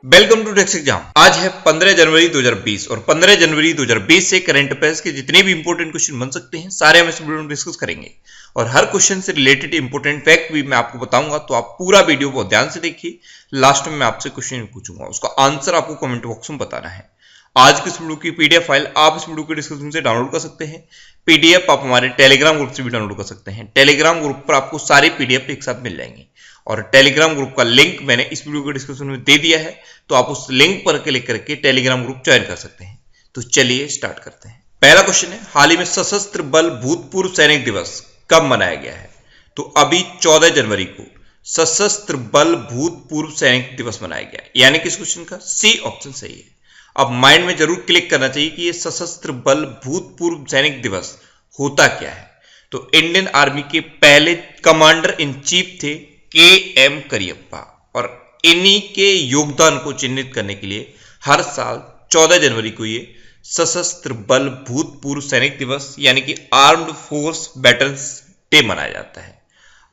Welcome to takes exam. आज है 15 जनवरी 2020 और 15 जनवरी 2020 से करंट अफेयर्स के जितने भी इंपॉर्टेंट क्वेश्चन बन सकते हैं सारे हम इस वीडियो में डिस्कस करेंगे और हर क्वेश्चन से रिलेटेड इंपॉर्टेंट फैक्ट भी मैं आपको बताऊंगा, तो आप पूरा वीडियो बहुत ध्यान से देखिए। लास्ट में मैं आपसे क्वेश्चन पूछूंगा, उसका आंसर आपको कमेंट बॉक्स में बताना है। आज के इस वीडियो की पीडीएफ फाइल आप इस वीडियो के डिस्क्रिप्शन से डाउनलोड कर सकते हैं। पीडीएफ आप हमारे टेलीग्राम ग्रुप से भी डाउनलोड कर सकते हैं। टेलीग्राम ग्रुप पर आपको सारी पीडीएफ एक साथ मिल जाएंगे और टेलीग्राम ग्रुप का लिंक मैंने इस वीडियो के डिस्क्रिप्शन में दे दिया है, तो आप उस लिंक पर क्लिक करके टेलीग्राम ग्रुप ज्वाइन कर सकते हैं। तो चलिए स्टार्ट करते हैं। पहला क्वेश्चन है, हाल ही में सशस्त्र बल भूतपूर्व सैनिक दिवस कब मनाया गया है? तो अभी 14 जनवरी को सशस्त्र बल भूतपूर्व सैनिक दिवस मनाया गया है, यानी कि इस क्वेश्चन का सी ऑप्शन सही है। अब माइंड में जरूर क्लिक करना चाहिए कि ये सशस्त्र बल भूतपूर्व सैनिक दिवस होता क्या है। तो इंडियन आर्मी के पहले कमांडर इन चीफ थे के.एम. करियप्पा, और इन्हीं के योगदान को चिन्हित करने के लिए हर साल 14 जनवरी को ये सशस्त्र बल भूतपूर्व सैनिक दिवस यानी कि आर्म्ड फोर्स वेटरन्स डे मनाया जाता है।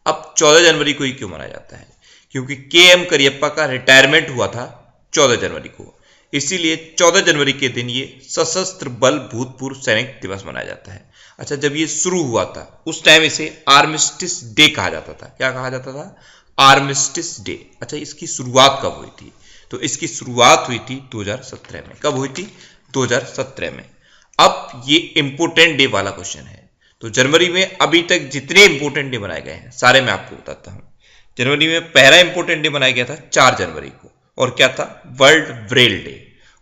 अब 14 जनवरी को ही क्यों मनाया जाता है? क्योंकि के.एम. करियप्पा का रिटायरमेंट हुआ था 14 जनवरी को, इसीलिए 14 जनवरी के दिन ये सशस्त्र बल भूतपूर्व सैनिक दिवस मनाया जाता है। अच्छा, जब ये शुरू हुआ था उस टाइम इसे आर्मिस्टिस डे कहा जाता था। क्या कहा जाता था? Armistice day. अच्छा, इसकी शुरुआत कब हुई थी? तो इसकी शुरुआत हुई थी 2017 में। कब हुई थी? 2017 में। अब ये इंपोर्टेंट डे वाला क्वेश्चन है। तो जनवरी में अभी तक जितने इंपोर्टेंट डे बनाए गए हैं सारे मैं आपको बताता हूं। जनवरी में पहला इंपोर्टेंट डे बनाया गया था 4 जनवरी को, और क्या था? World Braille day.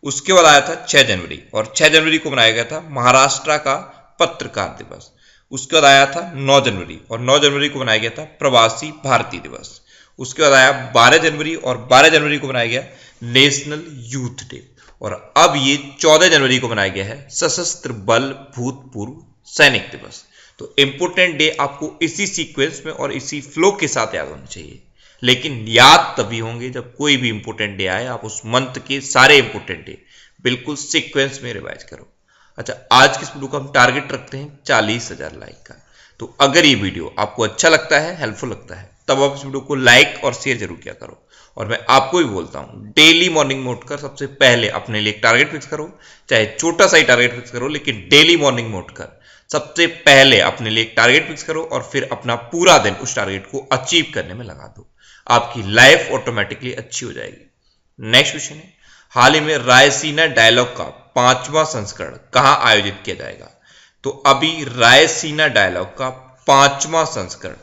उसके बाद आया था 6 जनवरी, और 6 जनवरी को मनाया गया था महाराष्ट्र का पत्रकार दिवस। उसके बाद आया था 9 जनवरी, और 9 जनवरी को मनाया गया था प्रवासी भारतीय दिवस। उसके बाद आया 12 जनवरी, और 12 जनवरी को मनाया गया नेशनल यूथ डे। और अब ये 14 जनवरी को मनाया गया है सशस्त्र बल भूतपूर्व सैनिक दिवस। तो इंपोर्टेंट डे आपको इसी सीक्वेंस में और इसी फ्लो के साथ याद होना चाहिए, लेकिन याद तभी होंगे जब कोई भी इंपोर्टेंट डे आए। आप उस मंथ के सारे इंपोर्टेंट डे बिल्कुल सीक्वेंस में रिवाइज करो। अच्छा, आज की इस वीडियो का हम टारगेट रखते हैं 40,000 लाइक का। तो अगर ये वीडियो आपको अच्छा लगता है, हेल्पफुल लगता है, तब आप इस वीडियो को लाइक और शेयर जरूर किया करो। और मैं आपको भी बोलता हूं, डेली मॉर्निंग में उठकर सबसे पहले अपने लिए एक टारगेट फिक्स करो, चाहे छोटा सा ही टारगेट फिक्स करो, लेकिन डेली मॉर्निंग में उठकर सबसे पहले अपने लिए एक टारगेट फिक्स करो और फिर अपना पूरा दिन उस टारगेट को अचीव करने में लगा दो। आपकी लाइफ ऑटोमेटिकली अच्छी हो जाएगी। नेक्स्ट क्वेश्चन है, हाल ही में रायसीना डायलॉग का 5वां संस्करण कहां आयोजित किया जाएगा? तो अभी रायसीना डायलॉग का 5वां संस्करण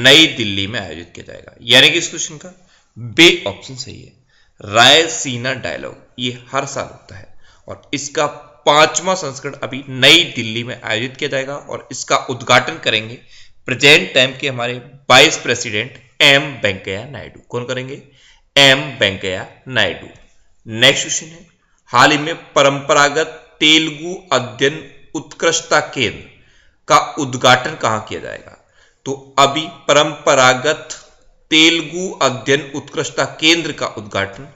नई दिल्ली में आयोजित किया जाएगा, यानी कि इस क्वेश्चन का बे ऑप्शन सही है। रायसीना डायलॉग ये हर साल होता है और इसका 5वां संस्करण अभी नई दिल्ली में आयोजित किया जाएगा, और इसका उद्घाटन करेंगे प्रेजेंट टाइम के हमारे vice president M Venkaiah Naidu. कौन करेंगे? M Venkaiah Naidu. Next question है, हाल ही में परंपरागत तेलुगु अध्ययन उत्कृष्टता केंद्र का उद्घाटन कहां किया जाएगा? तो अभी परंपरागत तेलुगु अध्ययन उत्कृष्टता केंद्र का उद्घाटन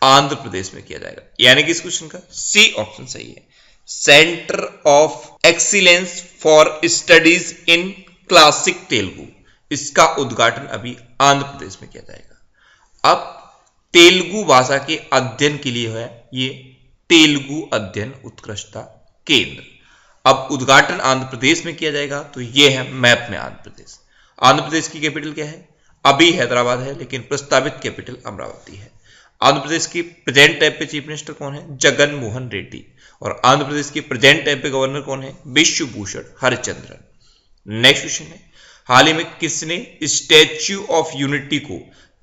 आंध्र प्रदेश में किया जाएगा, यानी कि इस क्वेश्चन का सी ऑप्शन सही है। Centre of excellence for studies in classic Telugu, इसका उद्घाटन अभी आंध्र प्रदेश में किया जाएगा। अब तेलुगु भाषा के अध्ययन के लिए है ये तेलुगु अध्ययन उत्कृष्टता केंद्र। अब उद्घाटन आंध्र प्रदेश में किया जाएगा, तो ये है मैप में आंध्र प्रदेश। आंध्र प्रदेश की कैपिटल क्या है? अभी हैदराबाद है, लेकिन प्रस्तावित कैपिटल अमरावती है। आंध्र प्रदेश के प्रेजेंट टाइम पे चीफ मिनिस्टर कौन है? जगन मोहन रेड्डी। और आंध्र प्रदेश के प्रेजेंट टाइम पे गवर्नर कौन है? विश्व भूषण हरिचंद्रन। नेक्स्ट क्वेश्चन है, हाल ही में किसने स्टैच्यू ऑफ यूनिटी को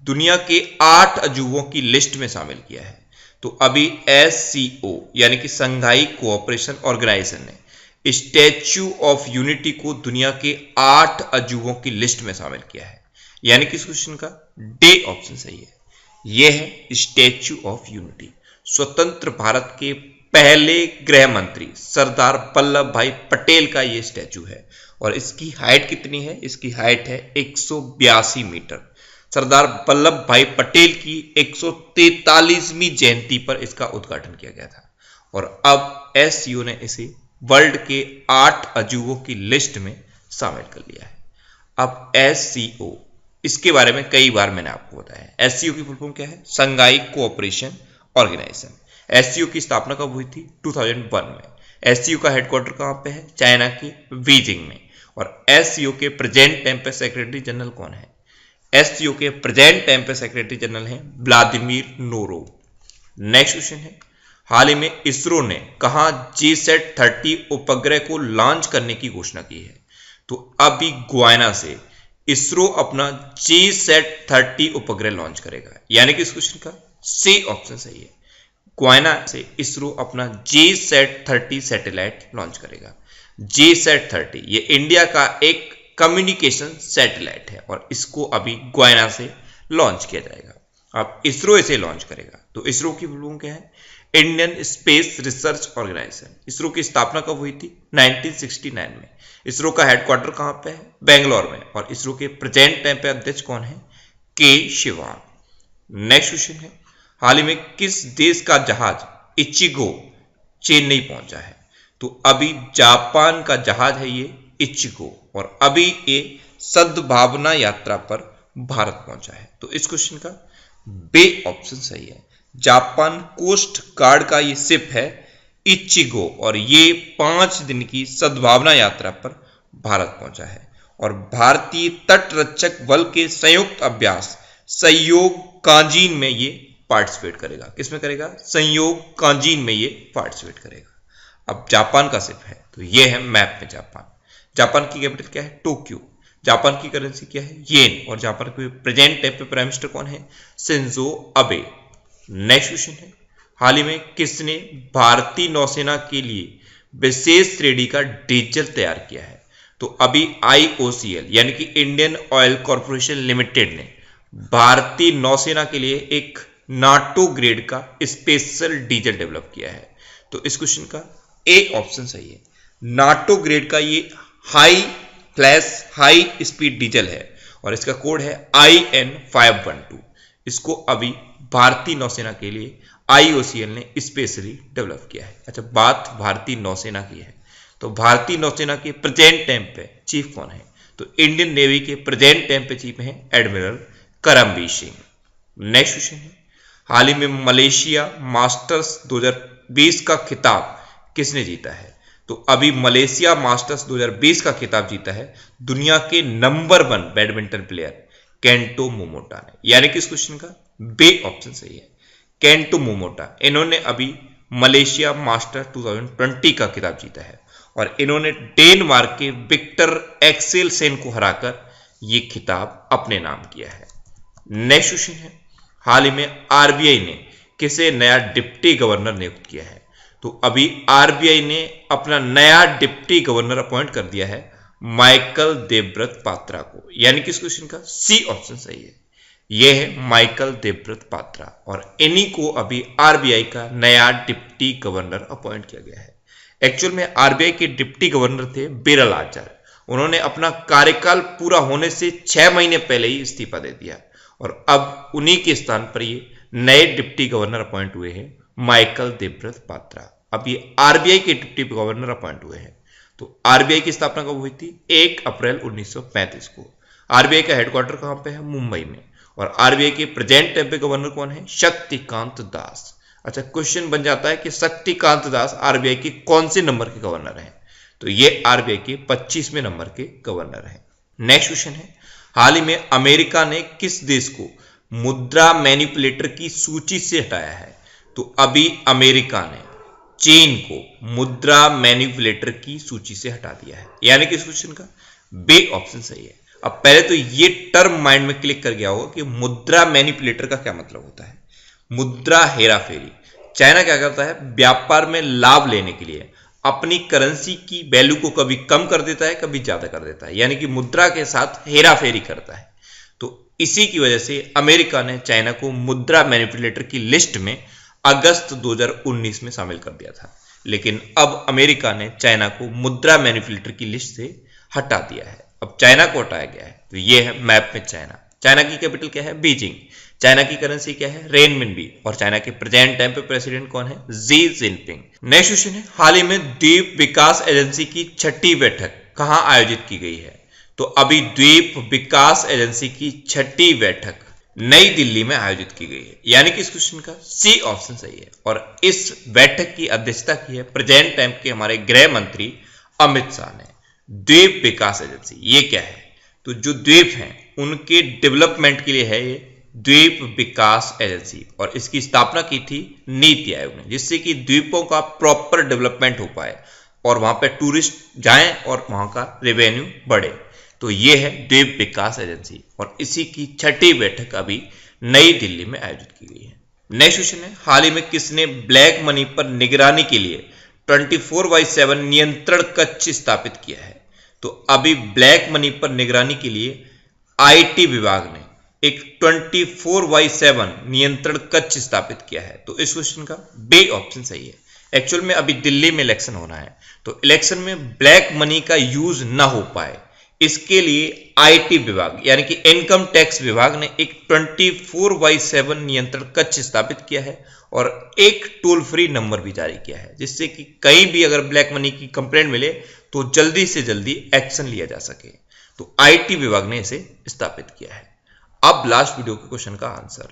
दुनिया के 8 अजूबों की लिस्ट में शामिल किया है? तो अभी SCO यानी कि संघाई कोऑपरेशन ऑर्गेनाइजेशन ने स्टैच्यू ऑफ यूनिटी को दुनिया के 8 अजूबों की लिस्ट में शामिल किया है, यानी कि इस क्वेश्चन का डे ऑप्शन सही है। यह है स्टैच्यू ऑफ यूनिटी। स्वतंत्र भारत के पहले गृह मंत्री सरदार वल्लभ भाई पटेल का यह स्टैच्यू है, और इसकी हाइट कितनी है? इसकी हाइट है 182 मीटर। सरदार वल्लभ भाई पटेल की 143वीं जयंती पर इसका उद्घाटन किया गया था, और अब SCO ने इसे वर्ल्ड के 8 अजूबों की लिस्ट में शामिल कर लिया है। अब SCO इसके बारे में कई बार मैंने आपको बताया है। SCO की फुल फॉर्म क्या है? संघाई कोऑपरेशन ऑर्गेनाइजेशन। एससीओ की स्थापना कब हुई थी? 2001 में। एससीओ का हेडक्वार्टर कहाँ पे है? चाइना की बीजिंग में। और एससीओ के प्रेजेंट टाइम पे सेक्रेटरी जनरल कौन है? एससीओ के प्रेजेंट टाइम पे सेक्रेटरी जनरल हैं व्लादिमीर नोरोव। नेक्स्ट क्वेश्चन है, हाल ही में इसरो ने कहां GSAT-30 उपग्रह को लॉन्च करने की घोषणा की है? तो अभी गुयाना से इसरो अपना GSAT-30 उपग्रह लॉन्च करेगा, यानी कि इस क्वेश्चन का सी ऑप्शन सही है। गुयाना से इसरो अपना GSAT-30 सैटेलाइट लॉन्च करेगा। GSAT-30 ये इंडिया का एक कम्युनिकेशन सैटेलाइट है और इसको अभी गुयाना से लॉन्च किया जाएगा। अब इसरो इसे लॉन्च करेगा, तो इसरो की फुल फॉर्म क्या है? Indian space research organisation. ISRO की स्थापना कब हुई थी? 1969 में। इसरो का हेडक्वार्टर कहां पे है? बेंगलोर में। और इसरो के प्रेजेंट टाइम पे अध्यक्ष कौन है? के शिवान। नेक्स्ट क्वेश्चन है, हाल ही में किस देश का जहाज इचिगो चेन्नई पहुंचा है? तो अभी जापान का जहाज है ये इचिगो, और अभी ये सद्भावना यात्रा पर भारत पहुंचा है। तो इस क्वेश्चन का बे ऑप्शन सही है। जापान कोस्ट गार्ड का ये शिप है इचिगो, और ये 5 दिन की सद्भावना यात्रा पर भारत पहुंचा है। और भारतीय तटरक्षक बल के संयुक्त अभ्यास सहयोग कांजीन में ये पार्टिसिपेट करेगा। किसमें करेगा? संयोग कांजीन में ये पार्टिसिपेट करेगा। अब जापान का शिप है, तो ये है मैप में जापान। जापान की कैपिटल क्या है? टोक्यो। जापान की करेंसी क्या है? येन। और जापान के प्रेजेंट टाइम पे प्राइम मिनिस्टर कौन है? Shinzo Abe. नेक्स्ट क्वेश्चन है, हाल ही में किसने भारतीय नौसेना के लिए विशेष श्रेणी का डीजल तैयार किया है? तो अभी IOCL यानी कि इंडियन ऑयल कॉर्पोरेशन लिमिटेड ने भारतीय नौसेना के लिए एक नाटो ग्रेड का स्पेशल डीजल डेवलप किया है। तो इस क्वेश्चन का ए ऑप्शन सही है। नाटो ग्रेड का ये हाई स्पीड डीजल है और इसका कोड है IN512। इसको अभी भारतीय नौसेना के लिए IOCL ने स्पेशली डेवलप किया है। अच्छा, बात भारतीय नौसेना की है, तो भारतीय नौसेना के प्रेजेंट टाइम पे चीफ कौन है? तो इंडियन नेवी के प्रेजेंट टाइम पे चीफ है admiral Karambir Singh. Next question है, हाल ही में मलेशिया मास्टर्स 2020 का खिताब किसने जीता है? तो अभी मलेशिया मास्टर्स 2020 का खिताब जीता है दुनिया के number 1 badminton player Kento Momota ने, यानी कि इस क्वेश्चन का बे ऑप्शन सही है। केंटो मोमोटा, इन्होंने अभी मलेशिया मास्टर 2020 का खिताब जीता है और इन्होंने डेनमार्क के विक्टर एक्सेलसेन को हराकर ये खिताब अपने नाम किया है। नेक्स्ट क्वेश्चन है, हाल ही में RBI ने किसे नया डिप्टी गवर्नर नियुक्त किया है? तो अभी RBI ने अपना नया डिप्टी गवर्नर अपॉइंट कर दिया है माइकल देवव्रत पात्रा को, यानी कि इस क्वेश्चन का सी ऑप्शन सही है। यह है माइकल देवव्रत पात्रा और इन्हीं को अभी RBI का नया डिप्टी गवर्नर अपॉइंट किया गया है। एक्चुअल में RBI के डिप्टी गवर्नर थे बिरल आचार्य। उन्होंने अपना कार्यकाल पूरा होने से 6 महीने पहले ही इस्तीफा दे दिया और अब उन्हीं के स्थान पर ये नए डिप्टी गवर्नर अपॉइंट हुए हैं माइकल देवव्रत पात्रा। अब ये RBI के डिप्टी गवर्नर अपॉइंट हुए हैं। तो RBI की स्थापना कब हुई थी? 1 अप्रैल 1935 को। RBI का हेडक्वार्टर कहां पे है? मुंबई में। और RBI के प्रेजेंट टाइम पे गवर्नर कौन है? शक्तिकांत दास। अच्छा, क्वेश्चन बन जाता है कि शक्तिकांत दास RBI के कौन से नंबर के गवर्नर हैं? तो ये RBI के 25वें नंबर के गवर्नर हैं। नेक्स्ट क्वेश्चन है, हाल ही में अमेरिका ने किस देश को मुद्रा मैनिपुलेटर की सूची से हटाया है? तो अभी अमेरिका ने चीन को मुद्रा मैनिपुलेटर की सूची से हटा दिया है, यानी कि इस क्वेश्चन का बे ऑप्शन सही है। अब पहले तो ये टर्म माइंड में क्लिक कर गया होगा कि मुद्रा मैनिपुलेटर का क्या मतलब होता है। मुद्रा हेराफेरी। चाइना क्या करता है? व्यापार में लाभ लेने के लिए अपनी करेंसी की वैल्यू को कभी कम कर देता है, कभी ज्यादा कर देता है, यानी कि मुद्रा के साथ हेराफेरी करता है। तो इसी की वजह से अमेरिका ने चाइना को मुद्रा मैनिपुलेटर की लिस्ट में अगस्त 2019 में शामिल कर दिया था, लेकिन अब अमेरिका ने चाइना को मुद्रा मैनिपुलेटर की लिस्ट से हटा दिया है। अब चाइना को हटाया गया है, तो ये है मैप में चाइना। चाइना की कैपिटल क्या है? बीजिंग। चाइना की करेंसी क्या है? रेनमिनबी। और चाइना के प्रेजेंट टाइम पे प्रेसिडेंट कौन है? Xi Jinping. नेक्स्ट क्वेश्चन है, हाल ही में द्वीप विकास एजेंसी की 6ठी बैठक कहां आयोजित की गई है? तो अभी द्वीप विकास एजेंसी की 6ठी बैठक नई दिल्ली में आयोजित की गई है, यानी कि इस क्वेश्चन का सी ऑप्शन सही है। और इस बैठक की अध्यक्षता की है प्रेजेंट टाइम के हमारे गृह मंत्री अमित शाह ने। द्वीप विकास एजेंसी ये क्या है? तो जो द्वीप हैं उनके डेवलपमेंट के लिए है ये द्वीप विकास एजेंसी, और इसकी स्थापना की थी नीति आयोग ने, जिससे कि द्वीपों का प्रॉपर डेवलपमेंट हो पाए और वहां पे टूरिस्ट जाएं और वहां का रेवेन्यू बढ़े। तो ये है द्वीप विकास एजेंसी, और इसी की छठी बैठक अभी नई दिल्ली में आयोजित की गई है। नेक्स्ट क्वेश्चन है, हाल ही में किसने ब्लैक मनी पर निगरानी के लिए 24/7 नियंत्रण कक्ष स्थापित किया है? तो अभी ब्लैक मनी पर निगरानी के लिए आईटी विभाग ने एक 24/7 नियंत्रण कक्ष स्थापित किया है। तो इस क्वेश्चन का बी ऑप्शन सही है। एक्चुअल में अभी दिल्ली में इलेक्शन होना है, तो इलेक्शन में ब्लैक मनी का यूज ना हो पाए, इसके लिए आईटी विभाग यानी कि इनकम टैक्स विभाग ने एक 24/7 नियंत्रण कक्ष स्थापित किया है और एक टोल फ्री नंबर भी जारी किया है, जिससे कि कहीं भी अगर ब्लैक मनी की कंप्लेंट मिले तो जल्दी से जल्दी एक्शन लिया जा सके। तो आईटी विभाग ने इसे स्थापित किया है। अब लास्ट वीडियो के क्वेश्चन का आंसर।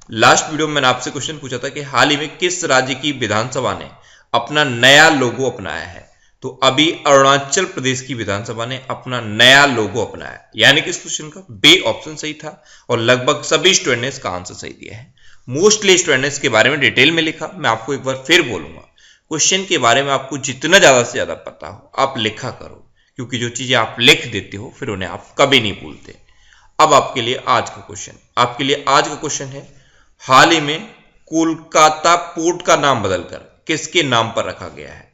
लास्ट वीडियो में मैंने आपसे क्वेश्चन पूछा था कि हाल ही में किस राज्य की विधानसभा ने अपना नया लोगो अपनाया है? तो अभी अरुणाचल प्रदेश की विधानसभा ने अपना नया लोगो अपनाया, यानी कि इस क्वेश्चन का बी ऑप्शन सही था और लगभग सभी स्टूडेंट ने इसका आंसर सही दिया है। मोस्टली स्टूडेंट ने इसके बारे में डिटेल में लिखा। मैं आपको एक बार फिर बोलूंगा, क्वेश्चन के बारे में आपको जितना ज्यादा से ज्यादा पता हो आप लिखा करो, क्योंकि जो चीजें आप लिख देते हो फिर उन्हें आप कभी नहीं भूलते। अब आपके लिए आज का क्वेश्चन है, हाल ही में कोलकाता पोर्ट का नाम बदलकर किसके नाम पर रखा गया है?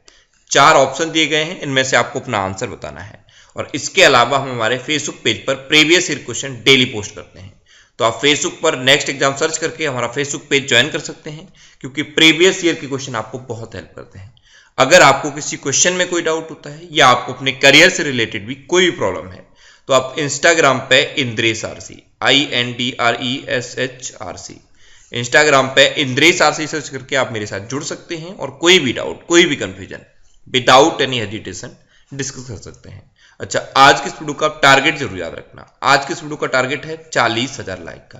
4 ऑप्शन दिए गए हैं, इनमें से आपको अपना आंसर बताना है। और इसके अलावा हम हमारे फेसबुक पेज पर previous year question daily post करते हैं, तो आप फेसबुक पर नेक्स्ट एग्जाम सर्च करके हमारा फेसबुक पेज ज्वाइन कर सकते हैं, क्योंकि प्रीवियस ईयर के क्वेश्चन आपको बहुत हेल्प करते हैं। अगर आपको किसी क्वेश्चन में कोई डाउट होता है या आपको अपने करियर से रिलेटेड भी कोई प्रॉब्लम है, तो आप इंस्टाग्राम पे इंद्रेश आरसी INDRESHRC इंस्टाग्राम पे इंद्रेश आरसी सर्च करके आप मेरे साथ जुड़ सकते हैं और कोई भी डाउट, कोई भी confusion without any hesitation discuss कर सकते हैं। अच्छा, आज के इस वीडियो का टारगेट जरूर याद रखना। आज के इस वीडियो का टारगेट है 40,000 लाइक का।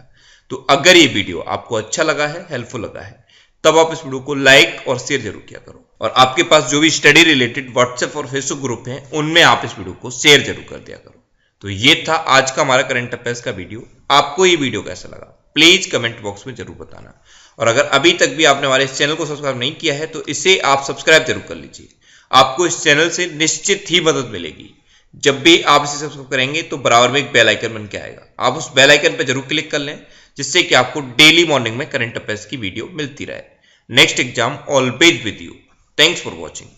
तो अगर ये वीडियो आपको अच्छा लगा है, हेल्पफुल लगा है, तब आप इस वीडियो को लाइक और शेयर जरूर किया करो। और आपके पास जो भी स्टडी रिलेटेड व्हाट्सएप और फेसबुक ग्रुप हैं, उनमें आप इस वीडियो को शेयर जरूर कर दिया करो। तो ये था आज का हमारा करंट अफेयर्स का वीडियो। आपको ये वीडियो कैसा लगा प्लीज कमेंट बॉक्स में जरूर बताना। और अगर अभी तक भी आपने हमारे इस चैनल को सब्सक्राइब नहीं किया है, तो इसे आप सब्सक्राइब जरूर कर लीजिए। आपको इस चैनल से निश्चित ही मदद मिलेगी। जब भी आप इसे सब्सक्राइब करेंगे तो बराबर में एक बेल आइकन बन के आएगा, आप उस बेल आइकन पर जरूर क्लिक कर लें, जिससे कि आपको डेली मॉर्निंग में करंट अफेयर्स की वीडियो मिलती रहे। Next exam always with you. Thanks for watching.